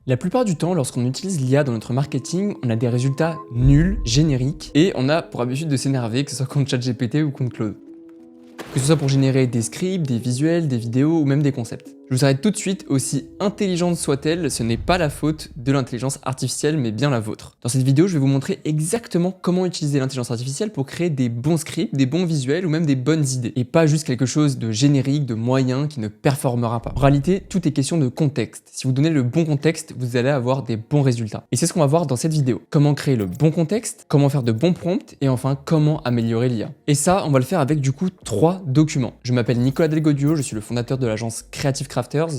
La plupart du temps, lorsqu'on utilise l'IA dans notre marketing, on a des résultats nuls, génériques, et on a pour habitude de s'énerver, que ce soit contre ChatGPT ou contre Claude. Que ce soit pour générer des scripts, des visuels, des vidéos ou même des concepts. Je vous arrête tout de suite, aussi intelligente soit-elle, ce n'est pas la faute de l'intelligence artificielle, mais bien la vôtre. Dans cette vidéo, je vais vous montrer exactement comment utiliser l'intelligence artificielle pour créer des bons scripts, des bons visuels ou même des bonnes idées. Et pas juste quelque chose de générique, de moyen, qui ne performera pas. En réalité, tout est question de contexte. Si vous donnez le bon contexte, vous allez avoir des bons résultats. Et c'est ce qu'on va voir dans cette vidéo. Comment créer le bon contexte, comment faire de bons prompts, et enfin, comment améliorer l'IA. Et ça, on va le faire avec du coup 3 documents. Je m'appelle Nicolas Delgodio, je suis le fondateur de l'agence Creative Crafters.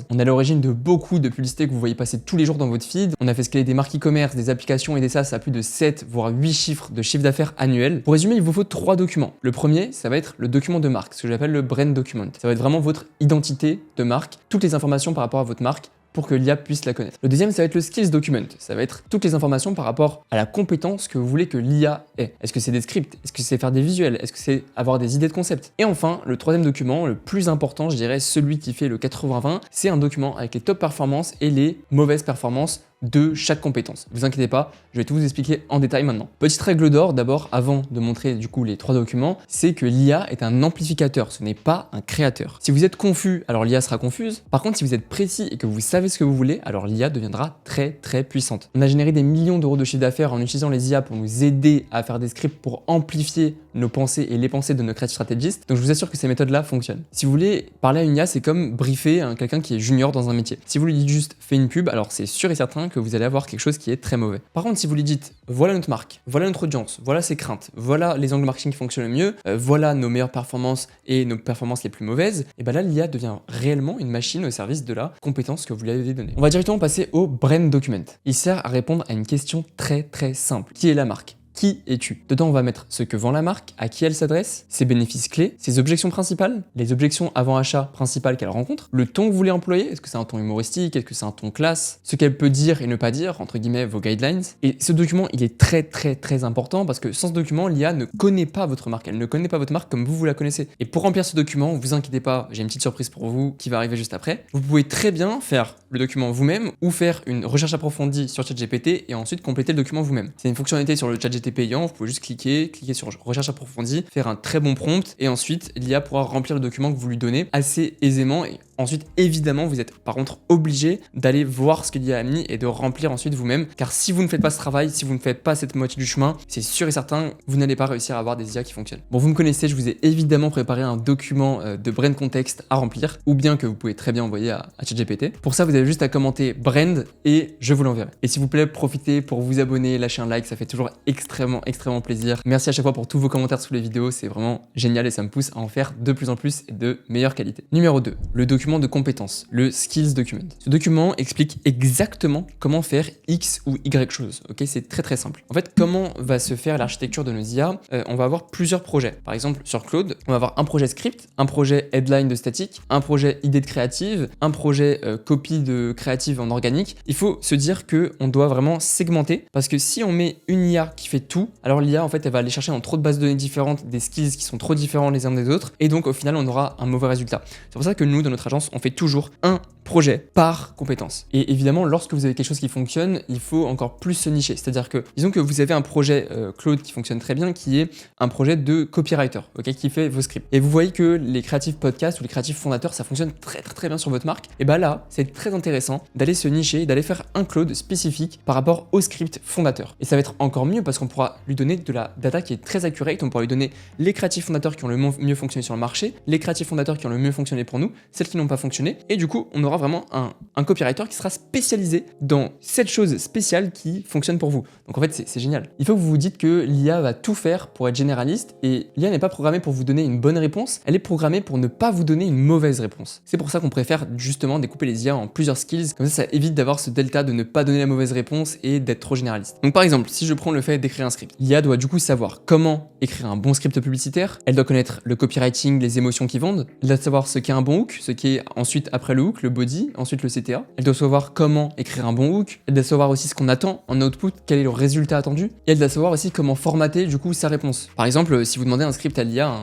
On est à l'origine de beaucoup de publicités que vous voyez passer tous les jours dans votre feed. On a fait scaler des marques e-commerce, des applications et des SaaS à plus de 7 voire 8 chiffres de chiffre d'affaires annuel. Pour résumer, il vous faut 3 documents. Le premier, ça va être le document de marque, ce que j'appelle le brand document. Ça va être vraiment votre identité de marque, toutes les informations par rapport à votre marque, pour que l'IA puisse la connaître. Le deuxième, ça va être le skills document. Ça va être toutes les informations par rapport à la compétence que vous voulez que l'IA ait. Est-ce que c'est des scripts? Est-ce que c'est faire des visuels? Est-ce que c'est avoir des idées de concept? Et enfin, le troisième document, le plus important, je dirais celui qui fait le 80-20, c'est un document avec les top performances et les mauvaises performances de chaque compétence. Vous inquiétez pas, je vais tout vous expliquer en détail maintenant. Petite règle d'or d'abord, avant de montrer du coup les 3 documents, c'est que l'IA est un amplificateur, ce n'est pas un créateur. Si vous êtes confus, alors l'IA sera confuse. Par contre, si vous êtes précis et que vous savez ce que vous voulez, alors l'IA deviendra très puissante. On a généré des millions d'euros de chiffre d'affaires en utilisant les IA pour nous aider à faire des scripts pour amplifier nos pensées et les pensées de nos creative stratégistes. Donc je vous assure que ces méthodes-là fonctionnent. Si vous voulez parler à une IA, c'est comme briefer quelqu'un qui est junior dans un métier. Si vous lui dites juste fais une pub, alors c'est sûr et certain que vous allez avoir quelque chose qui est très mauvais. Par contre, si vous lui dites voilà notre marque, voilà notre audience, voilà ses craintes, voilà les angles marketing qui fonctionnent le mieux, voilà nos meilleures performances et nos performances les plus mauvaises, et ben là l'IA devient réellement une machine au service de la compétence que vous lui avez donnée. On va directement passer au brand document. Il sert à répondre à une question très simple. Qui est la marque? Qui es-tu? Dedans, on va mettre ce que vend la marque, à qui elle s'adresse, ses bénéfices clés, ses objections principales, les objections avant achat principales qu'elle rencontre, le ton que vous voulez employer, est-ce que c'est un ton humoristique, est-ce que c'est un ton classe, ce qu'elle peut dire et ne pas dire, entre guillemets, vos guidelines. Et ce document, il est très important parce que sans ce document, l'IA ne connaît pas votre marque, elle ne connaît pas votre marque comme vous la connaissez. Et pour remplir ce document, vous inquiétez pas, j'ai une petite surprise pour vous qui va arriver juste après. Vous pouvez très bien faire le document vous-même ou faire une recherche approfondie sur ChatGPT et ensuite compléter le document vous-même. C'est une fonctionnalité sur le ChatGPT payant, vous pouvez juste cliquer sur recherche approfondie, faire un très bon prompt et ensuite l'IA pourra remplir le document que vous lui donnez assez aisément. Et ensuite, évidemment, vous êtes par contre obligé d'aller voir ce que l'IA a mis et de remplir ensuite vous-même, car si vous ne faites pas ce travail, si vous ne faites pas cette moitié du chemin, c'est sûr et certain, vous n'allez pas réussir à avoir des IA qui fonctionnent. Bon, vous me connaissez, je vous ai évidemment préparé un document de brand context à remplir, ou bien que vous pouvez très bien envoyer à ChatGPT. Pour ça, vous avez juste à commenter brand et je vous l'enverrai. Et s'il vous plaît, profitez pour vous abonner, lâcher un like, ça fait toujours extrêmement plaisir. Merci à chaque fois pour tous vos commentaires sous les vidéos, c'est vraiment génial et ça me pousse à en faire de plus en plus et de meilleure qualité. Numéro 2, le document de compétences, le skills document. Ce document explique exactement comment faire X ou Y chose. Ok, c'est très simple. En fait, comment va se faire l'architecture de nos IA? On va avoir plusieurs projets. Par exemple, sur Claude, on va avoir un projet script, un projet headline de statique, un projet idée de créative, un projet copie de créative en organique. Il faut se dire que on doit vraiment segmenter parce que si on met une IA qui fait tout, alors l'IA en fait elle va aller chercher dans trop de bases de données différentes des skills qui sont trop différents les uns des autres et donc au final on aura un mauvais résultat. C'est pour ça que nous dans notre agence on fait toujours un projet par compétence. Et évidemment, lorsque vous avez quelque chose qui fonctionne, il faut encore plus se nicher. C'est-à-dire que, disons que vous avez un projet Claude qui fonctionne très bien, qui est un projet de copywriter, ok, qui fait vos scripts. Et vous voyez que les créatifs podcasts ou les créatifs fondateurs, ça fonctionne très bien sur votre marque. Et bah là, c'est très intéressant d'aller se nicher, d'aller faire un Claude spécifique par rapport au script fondateur. Et ça va être encore mieux parce qu'on pourra lui donner de la data qui est très accurate. On pourra lui donner les créatifs fondateurs qui ont le mieux fonctionné sur le marché, les créatifs fondateurs qui ont le mieux fonctionné pour nous, celles qui n'ont pas fonctionné. Et du coup, on aura vraiment un copywriter qui sera spécialisé dans cette chose spéciale qui fonctionne pour vous. Donc en fait, c'est génial. Il faut que vous vous dites que l'IA va tout faire pour être généraliste et l'IA n'est pas programmée pour vous donner une bonne réponse, elle est programmée pour ne pas vous donner une mauvaise réponse. C'est pour ça qu'on préfère justement découper les IA en plusieurs skills, comme ça évite d'avoir ce delta de ne pas donner la mauvaise réponse et d'être trop généraliste. Donc par exemple, si je prends le fait d'écrire un script, l'IA doit du coup savoir comment écrire un bon script publicitaire, elle doit connaître le copywriting, les émotions qui vendent, elle doit savoir ce qu'est un bon hook, ce qui est ensuite après le hook, le body, body, ensuite le CTA. Elle doit savoir comment écrire un bon hook. Elle doit savoir aussi ce qu'on attend en output, quel est le résultat attendu. Et elle doit savoir aussi comment formater du coup sa réponse. Par exemple, si vous demandez un script à l'IA,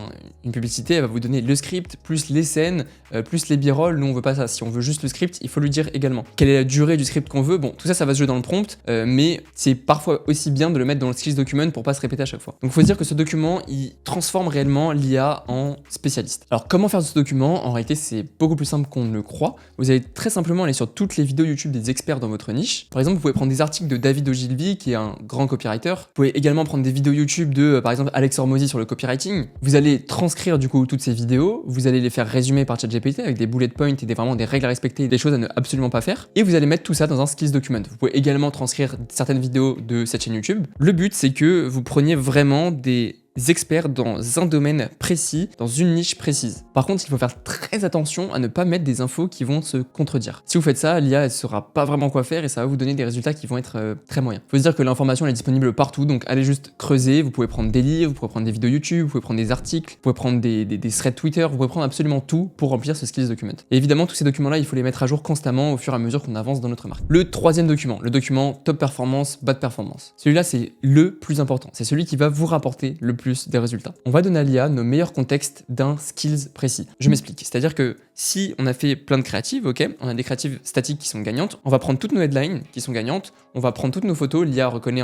une publicité, elle va vous donner le script plus les scènes, plus les b-rolls. Nous on veut pas ça. Si on veut juste le script, il faut lui dire également quelle est la durée du script qu'on veut. Bon, tout ça, ça va se jouer dans le prompt, mais c'est parfois aussi bien de le mettre dans le skills document pour pas se répéter à chaque fois. Donc il faut se dire que ce document, il transforme réellement l'IA en spécialiste. Alors comment faire ce document? En réalité, c'est beaucoup plus simple qu'on ne le croit. Vous allez très simplement aller sur toutes les vidéos YouTube des experts dans votre niche. Par exemple, vous pouvez prendre des articles de David Ogilvy, qui est un grand copywriter. Vous pouvez également prendre des vidéos YouTube de, par exemple, Alex Hormozy sur le copywriting. Vous allez transcrire du coup toutes ces vidéos, vous allez les faire résumer par ChatGPT avec des bullet points et vraiment des règles à respecter, des choses à ne absolument pas faire. Et vous allez mettre tout ça dans un skills document. Vous pouvez également transcrire certaines vidéos de cette chaîne YouTube. Le but, c'est que vous preniez vraiment des experts dans un domaine précis, dans une niche précise. Par contre, il faut faire très attention à ne pas mettre des infos qui vont se contredire. Si vous faites ça, l'IA, elle saura pas vraiment quoi faire et ça va vous donner des résultats qui vont être très moyens. Faut se dire que l'information, elle est disponible partout, donc allez juste creuser. Vous pouvez prendre des livres, vous pouvez prendre des vidéos YouTube, vous pouvez prendre des articles, vous pouvez prendre des threads Twitter, vous pouvez prendre absolument tout pour remplir ce skills document. Et évidemment, tous ces documents-là, il faut les mettre à jour constamment au fur et à mesure qu'on avance dans notre marque. Le troisième document, le document top performance, bad performance. Celui-là, c'est le plus important. C'est celui qui va vous rapporter le plus des résultats. On va donner à l'IA nos meilleurs contextes d'un skills précis. Je m'explique. C'est-à-dire que si on a fait plein de créatives, ok, on a des créatives statiques qui sont gagnantes, on va prendre toutes nos headlines qui sont gagnantes, on va prendre toutes nos photos, l'IA reconnaît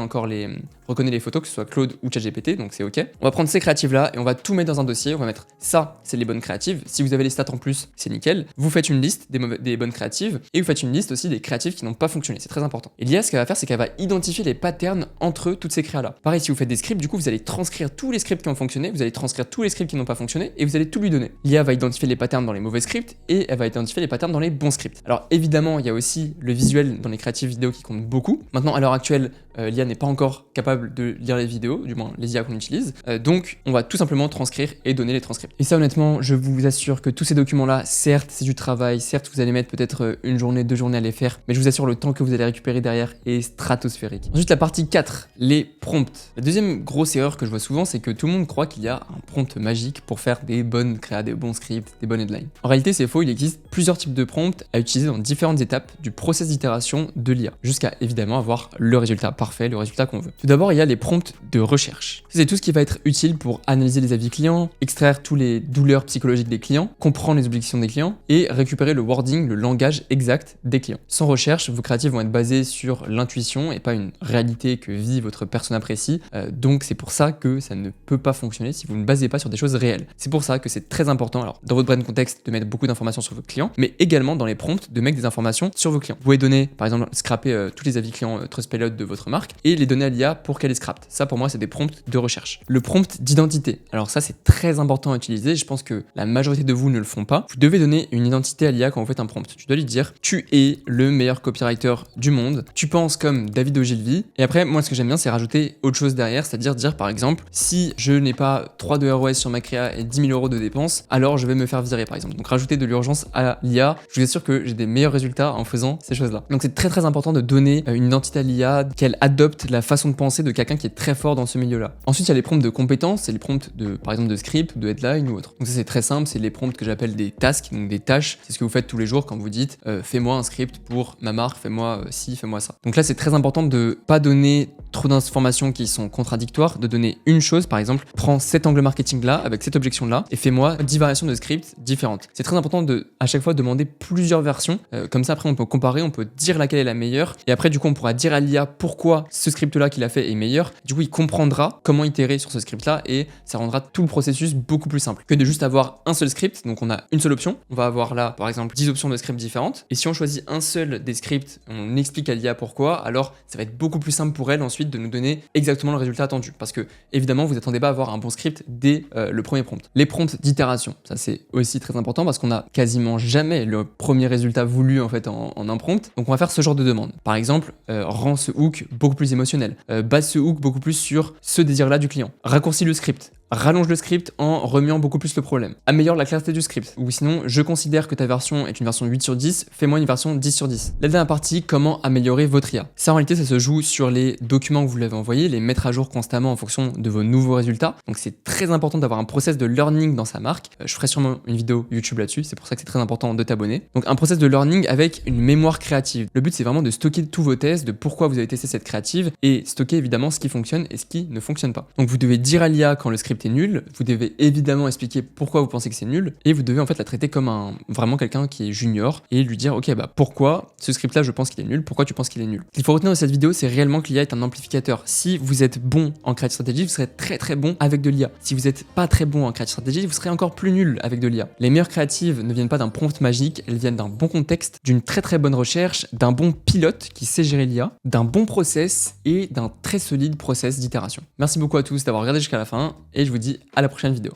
les photos, que ce soit Claude ou ChatGPT, donc c'est ok. On va prendre ces créatives-là et on va tout mettre dans un dossier, on va mettre ça, c'est les bonnes créatives. Si vous avez les stats en plus, c'est nickel. Vous faites une liste des bonnes créatives et vous faites une liste aussi des créatives qui n'ont pas fonctionné, c'est très important. Et l'IA, ce qu'elle va faire, c'est qu'elle va identifier les patterns entre toutes ces créas-là. Pareil, si vous faites des scripts, du coup, vous allez transcrire tous les scripts qui ont fonctionné, vous allez transcrire tous les scripts qui n'ont pas fonctionné et vous allez tout lui donner. L'IA va identifier les patterns dans les mauvais scripts et elle va identifier les patterns dans les bons scripts. Alors évidemment, il y a aussi le visuel dans les créatives vidéo qui compte beaucoup. Maintenant, à l'heure actuelle, l'IA n'est pas encore capable de lire les vidéos, du moins les IA qu'on utilise. Donc, on va tout simplement transcrire et donner les transcripts. Et ça, honnêtement, je vous assure que tous ces documents-là, certes, c'est du travail, certes, vous allez mettre peut-être une journée, 2 journées à les faire, mais je vous assure, le temps que vous allez récupérer derrière est stratosphérique. Ensuite, la partie 4, les prompts. La deuxième grosse erreur que je vois souvent, c'est que tout le monde croit qu'il y a un prompt magique pour faire des bonnes créas, des bons scripts, des bonnes headlines. En réalité, c'est faux, il existe plusieurs types de prompts à utiliser dans différentes étapes du process d'itération de l'IA, jusqu'à évidemment avoir le résultat parfait, le résultat qu'on veut. Tout d'abord, il y a les prompts de recherche. C'est tout ce qui va être utile pour analyser les avis clients, extraire tous les douleurs psychologiques des clients, comprendre les objections des clients et récupérer le wording, le langage exact des clients. Sans recherche, vos créatives vont être basées sur l'intuition et pas une réalité que vit votre persona précis. Donc c'est pour ça que ça ne peut pas fonctionner si vous ne basez pas sur des choses réelles. C'est pour ça que c'est très important, alors dans votre brand contexte, de mettre beaucoup d'informations sur vos clients, mais également dans les prompts de mettre des informations sur vos clients. Vous pouvez donner, par exemple, scraper tous les avis clients Trustpilot de votre marque et les donner à l'IA pour qu'elle les scrape. Ça, pour moi, c'est des prompts de recherche. Le prompt d'identité. Alors ça, c'est très important à utiliser. Je pense que la majorité de vous ne le font pas. Vous devez donner une identité à l'IA quand vous faites un prompt. Tu dois lui dire, tu es le meilleur copywriter du monde. Tu penses comme David Ogilvy. Et après, moi, ce que j'aime bien, c'est rajouter autre chose derrière, c'est-à-dire dire, par exemple, si je n'ai pas 3 de ROS sur ma créa et 10 000 € de dépenses, alors je vais me faire virer, par exemple. Donc, rajouter de l'urgence à l'IA. Je vous assure que j'ai des meilleurs résultats en faisant ces choses-là. Donc, c'est très, très important de donner une identité à l'IA, qu'elle adopte la façon de penser de quelqu'un qui est très fort dans ce milieu-là. Ensuite, il y a les prompts de compétences, c'est les prompts de, par exemple, de script, de headline ou autre. Donc ça, c'est très simple, c'est les prompts que j'appelle des tasks, donc des tâches. C'est ce que vous faites tous les jours quand vous dites fais-moi un script pour ma marque, fais-moi ci, fais-moi ça. Donc là, c'est très important de pas donner trop d'informations qui sont contradictoires, de donner une chose, par exemple, prends cet angle marketing-là avec cette objection-là et fais-moi 10 variations de script différentes. C'est très important de, à chaque fois, demander plusieurs versions. Comme ça, après, on peut comparer, on peut dire laquelle est la meilleure. Et après, du coup, on pourra dire à l'IA pourquoi ce script-là qu'il a fait est meilleur. Du coup, il comprendra comment itérer sur ce script-là et ça rendra tout le processus beaucoup plus simple que de juste avoir un seul script. Donc, on a une seule option. On va avoir là, par exemple, 10 options de script différentes. Et si on choisit un seul des scripts, on explique à l'IA pourquoi, alors ça va être beaucoup plus simple pour elle ensuite de nous donner exactement le résultat attendu. Parce que, évidemment, vous attendez pas à avoir un bon script dès le premier prompt. Les prompts d'itération, ça c'est aussi très important parce qu'on a quasiment jamais le premier résultat voulu en fait en un prompt. Donc, on va faire ce genre de demande. Par exemple, rends ce hook beaucoup plus émotionnel. Base ce hook beaucoup plus sur ce désir-là du client. Raccourcis le script. rallonge le script en remuant beaucoup plus le problème, améliore la clarté du script, ou sinon je considère que ta version est une version 8 sur 10, fais-moi une version 10 sur 10. La dernière partie, comment améliorer votre IA. Ça en réalité ça se joue sur les documents que vous l'avez envoyés, les mettre à jour constamment en fonction de vos nouveaux résultats. Donc c'est très important d'avoir un process de learning dans sa marque. Je ferai sûrement une vidéo YouTube là-dessus, c'est pour ça que c'est très important de t'abonner. Donc un process de learning avec une mémoire créative. Le but c'est vraiment de stocker tous vos tests, de pourquoi vous avez testé cette créative et stocker évidemment ce qui fonctionne et ce qui ne fonctionne pas. Donc vous devez dire à l'IA quand le script est nul, vous devez évidemment expliquer pourquoi vous pensez que c'est nul et vous devez en fait la traiter comme vraiment quelqu'un qui est junior et lui dire ok pourquoi ce script là je pense qu'il est nul, pourquoi tu penses qu'il est nul. Ce qu'il faut retenir de cette vidéo c'est réellement que l'IA est un amplificateur. Si vous êtes bon en creative strategy, vous serez très très bon avec de l'IA. Si vous n'êtes pas très bon en creative strategy, vous serez encore plus nul avec de l'IA. Les meilleures créatives ne viennent pas d'un prompt magique, elles viennent d'un bon contexte, d'une très très bonne recherche, d'un bon pilote qui sait gérer l'IA, d'un bon process et d'un très solide process d'itération. Merci beaucoup à tous d'avoir regardé jusqu'à la fin et je vous dis à la prochaine vidéo.